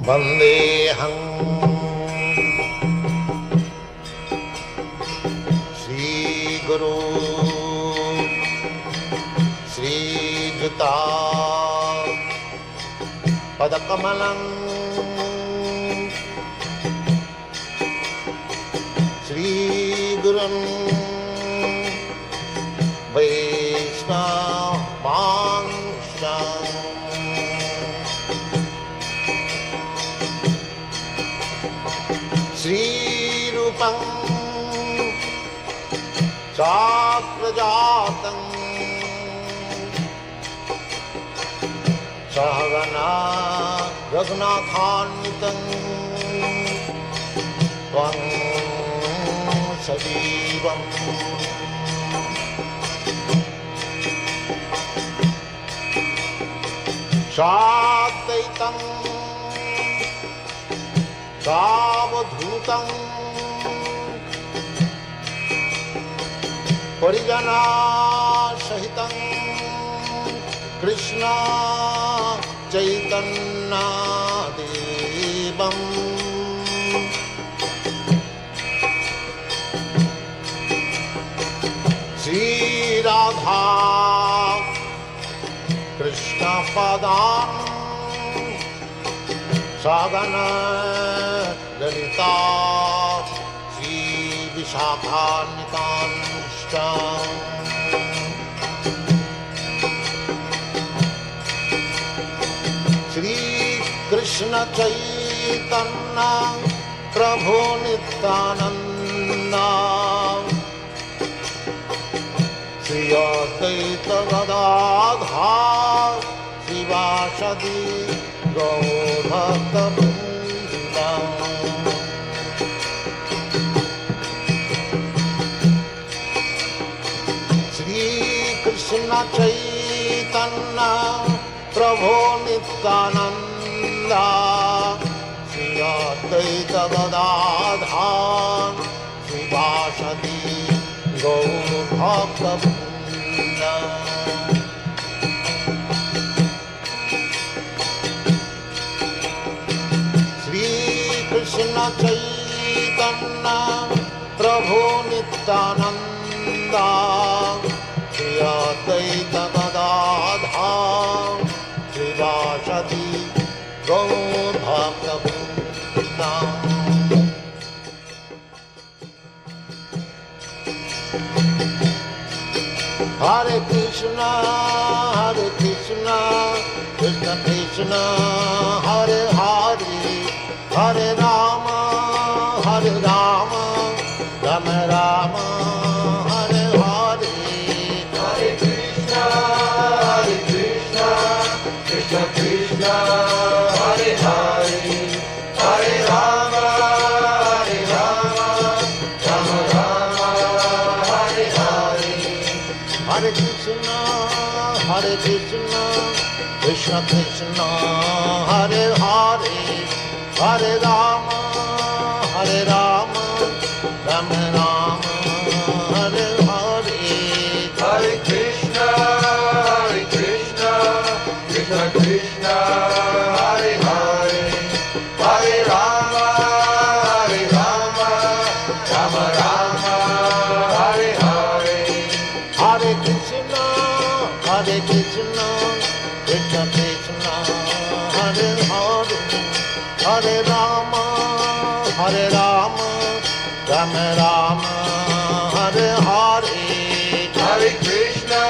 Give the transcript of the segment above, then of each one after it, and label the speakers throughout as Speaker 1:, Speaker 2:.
Speaker 1: वन्देऽहं श्रीगुरु श्रीयुता पदकमलं श्रीगुरुं वैष्णवांशं श्रीरूपं चाक्रजातं सहगना रघुनाथान्वितं त्वं सजीवम् साद्वैतं सावधूतं परिजनसहितं कृष्ण चैतन्यदेवम् श्रीराधा कृष्णपदां सगना ललिता श्रीविशाखान्वितांश्च श्रीकृष्ण चैतन्य प्रभु नित्यानन्द श्री अद्वैत गदाधर शिवासदि गौरभक्तवृन्द श्रीकृष्ण चैतन्य प्रभु नित्यानन्द श्री अद्वैत गदाधर शिवासदि गौरभक्तवृन्द श्रीकृष्ण चैतन्य प्रभु Nityanand Shri Advaita Gadadhar श्रीवासदि गौरभक्तवृन्द Hare Krishna, Krishna Krishna, Hare Hare, Hare Rama, Rama Rama, Hare Hare.
Speaker 2: Hare Krishna, Krishna Krishna, Hare Hare, Hare Rama, Rama Rama, Hare Hare.
Speaker 1: Hare Krishna, Krishna Krishna, Hare Hare, Hare Rama, Rama Rama, Hare Hare.
Speaker 2: Hare Krishna, Krishna Krishna, Hare Hare, Hare Rama, Rama Rama, Hare Hare.
Speaker 1: Hare Krishna, Krishna Krishna, Hare Hare, Hare Rama, Rama Rama, Hare Hare.
Speaker 2: Hare Krishna,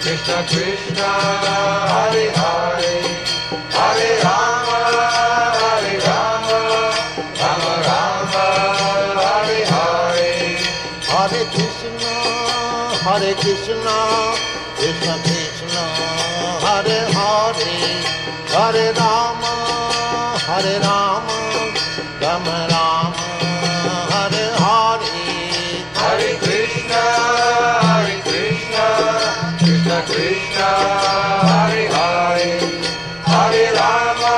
Speaker 2: Krishna Krishna, Hare Hare, Hare Rama, Rama Rama, Hare Hare.
Speaker 1: Hare Krishna, Krishna Krishna, Hare Hare, Hare Rama, Rama Rama, Hare Hare.
Speaker 2: Hare Krishna, Krishna Krishna, Hare Hare, Hare Rama,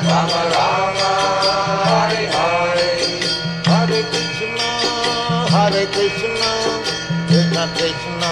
Speaker 2: Rama Rama, Hare Hare.
Speaker 1: Hare Krishna, Krishna Krishna,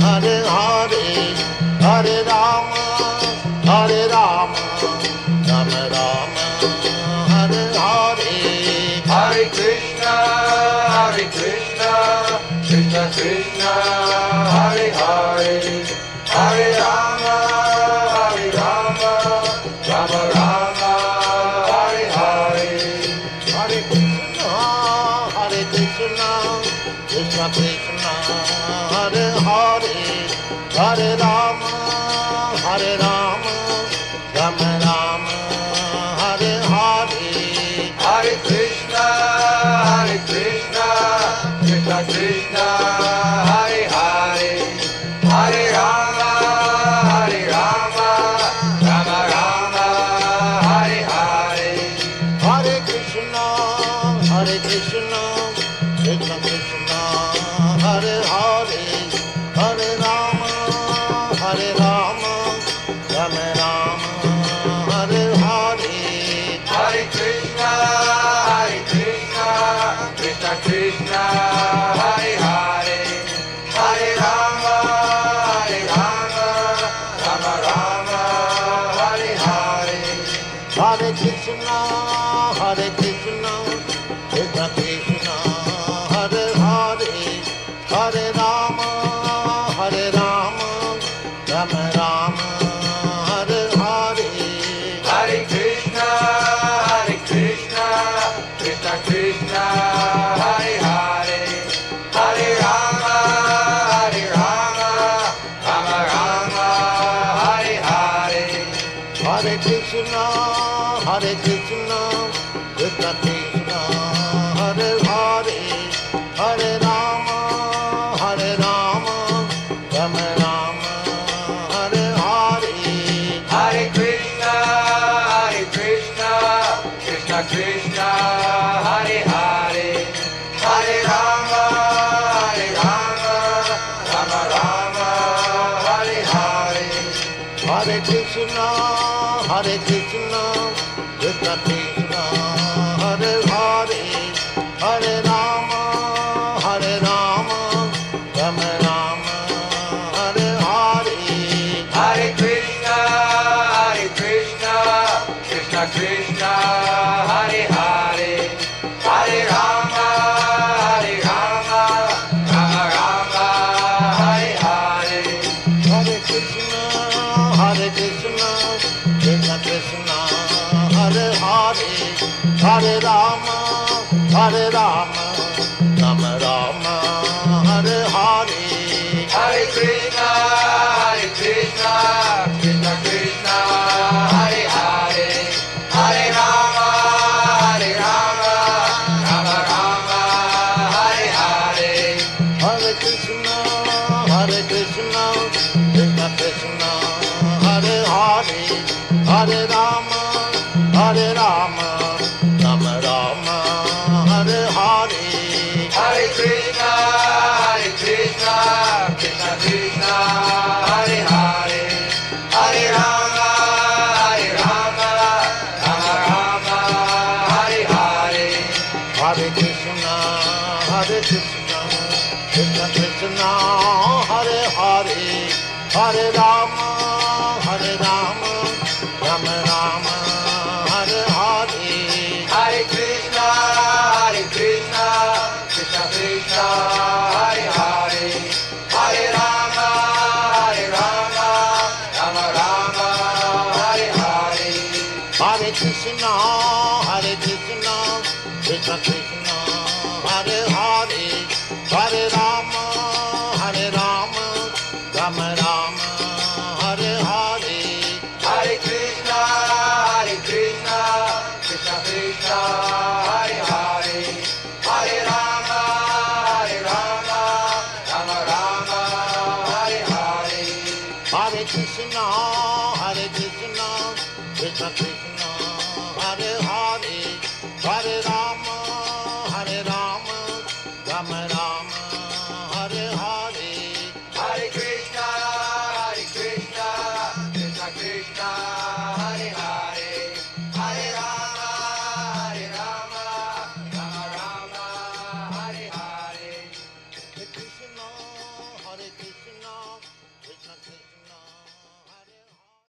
Speaker 1: Hare Hare, Hare Rama,
Speaker 2: Krishna, Hare Hare, Hare Rama, Rama Rama, Hare Hare.
Speaker 1: Hare Krishna, Krishna Krishna, Hare Hare, Hare Rama, Rama Rama, Hare Hare.
Speaker 2: Hare Krishna, Krishna Krishna, Hare Hare, Hare Rama, Rama Rama, Hare Hare.
Speaker 1: Hare Krishna, Krishna Krishna, Hare Hare, Hare Rama, Rama Rama, Hare Hare.
Speaker 2: Hare Krishna, Krishna Krishna, Hare Hare, Hare Rama, Rama Rama, Hare Hare.
Speaker 1: Hare Krishna, Krishna Krishna, Hare Hare, Hare Rama, Rama Rama, Hare Hare.
Speaker 2: Hare Krishna, Krishna Krishna, Hare Hare, Hare Rama, Rama Rama, Hare Hare.
Speaker 1: Hare Krishna, Krishna Krishna, Hare Hare, Hare Rama, Rama Rama, Hare Hare.
Speaker 2: Hare Krishna, Krishna Krishna, Hare Hare, Hare Rama, Rama Rama, Hare Hare.
Speaker 1: Hare Krishna, Krishna Krishna, Hare Hare, Hare Rama, Rama Rama, Hare Hare.
Speaker 2: Hare Krishna, Krishna Krishna, Hare Hare, Hare Rama, Rama Rama, Hare Hare.
Speaker 1: Hare Krishna, Krishna Krishna, Hare Hare, Hare Rama, Rama Rama, Hare Hare.
Speaker 2: Hare Krishna, Krishna Krishna, Hare Hare, Hare Rama, Rama Rama, Hare Hare.
Speaker 1: Hare Krishna, Krishna Krishna, Hare Hare, Hare Rama, Rama Rama, Hare Hare.
Speaker 2: Hare Krishna, Krishna Krishna, Hare Hare, Hare Rama, Rama Rama, Hare Hare.
Speaker 1: Hare Krishna, Krishna Krishna, Hare Hare, Hare Rama, Rama Rama, Hare Hare.
Speaker 2: Hare Krishna, Krishna Krishna, Hare Hare, Hare Rama, Rama Rama, Hare Hare.
Speaker 1: Hare Krishna, Krishna Krishna, Hare Hare, Hare Rama, Rama Rama, Hare Hare.
Speaker 2: Hare Krishna, Krishna Krishna, Hare Hare, Hare Rama, Rama Rama, Hare Hare.
Speaker 1: Hare Krishna, Krishna Krishna, Hare Hare, Hare Rama, Rama Rama, Hare Hare.
Speaker 2: Hare Krishna, Krishna Krishna, Hare Hare, Hare Rama, Rama Rama, Hare Hare.
Speaker 1: Hare Krishna, Krishna